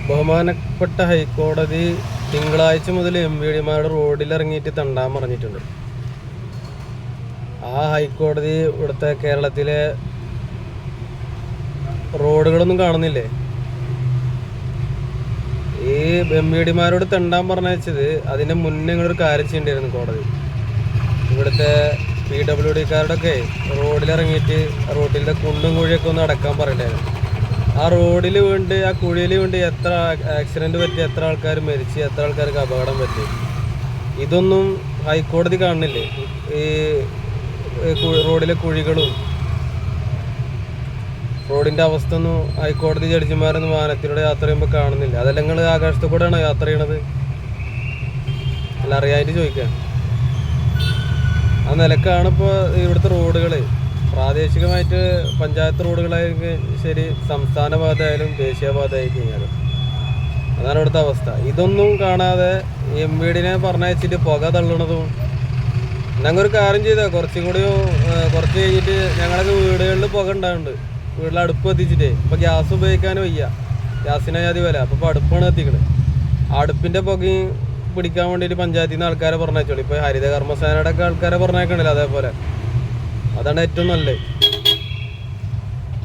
ബഹുമാനപ്പെട്ട ഹൈക്കോടതി തിങ്കളാഴ്ച മുതൽ MVDമാരുടെ റോഡിലിറങ്ങിയിട്ട് തണ്ടാൻ പറഞ്ഞിട്ടുണ്ട്. ആ ഹൈക്കോടതി ഇവിടുത്തെ കേരളത്തിലെ റോഡുകളൊന്നും കാണുന്നില്ലേ? ഈ MVDമാരോട് തെണ്ടാൻ പറഞ്ഞത് അതിൻ്റെ മുന്നേ നിങ്ങളൊരു കാര്യം ചെയ്യേണ്ടിയിരുന്നു. കോടതി ഇവിടുത്തെ PWDക്കാരോടൊക്കെ റോഡിലിറങ്ങിയിട്ട് റോഡിൻ്റെ കുണ്ടും കുഴിയൊക്കെ ഒന്ന് അടക്കാൻ പറയണ്ടായിരുന്നു. ആ റോഡിൽ വീണ്ട് ആ കുഴിയിൽ വീണ്ട് എത്ര ആക്സിഡൻറ്റ് പറ്റി, എത്ര ആൾക്കാർ മരിച്ച്, എത്ര ആൾക്കാർക്ക് അപകടം പറ്റി, ഇതൊന്നും ഹൈക്കോടതി കാണുന്നില്ലേ? ഈ റോഡിലെ കുഴികളും റോഡിൻ്റെ അവസ്ഥ ഒന്നും ഹൈക്കോടതി ജഡ്ജിമാരൊന്നും വാഹനത്തിലൂടെ യാത്ര ചെയ്യുമ്പോൾ കാണുന്നില്ല. അതെല്ലാം നിങ്ങൾ ആകാശത്തു കൂടെയാണോ യാത്ര ചെയ്യണത്? അല്ല, അറിയാനായിട്ട് ചോദിക്കാം. ആ നിലക്കാണ് ഇപ്പോൾ ഇവിടുത്തെ റോഡുകൾ പ്രാദേശികമായിട്ട് പഞ്ചായത്ത് റോഡുകളായാലും ശരി, സംസ്ഥാന പാതയായാലും ദേശീയപാത ആയി കഴിഞ്ഞാലും അതാണ് ഇവിടുത്തെ അവസ്ഥ. ഇതൊന്നും കാണാതെ MVDനെ പറഞ്ഞയച്ചിട്ട് പുക തള്ളണതും. ഞങ്ങൾ ഒരു കാര്യം ചെയ്താൽ കുറച്ച് കഴിഞ്ഞിട്ട് ഞങ്ങളൊക്കെ വീടുകളിൽ പുക ഉണ്ടാകുന്നുണ്ട്. വീട്ടിൽ അടുപ്പ് കത്തിച്ചിട്ടേ ഇപ്പോൾ ഗ്യാസ് ഉപയോഗിക്കാനും വയ്യ, ഗ്യാസിന് ആദ്യം വില. അപ്പോൾ അടുപ്പാണ് കത്തിക്കണത്. അടുപ്പിൻ്റെ പുകയും പിടിക്കാൻ വേണ്ടിയിട്ട് പഞ്ചായത്തിൽ നിന്ന് ആൾക്കാരെ പറഞ്ഞയച്ചോളൂ. ഇപ്പോൾ ഹരിത കർമ്മസേനയുടെ ഒക്കെ ആൾക്കാരെ പറഞ്ഞേക്കണില്ല. അതേപോലെ അതാണ് ഏറ്റവും നല്ലത്.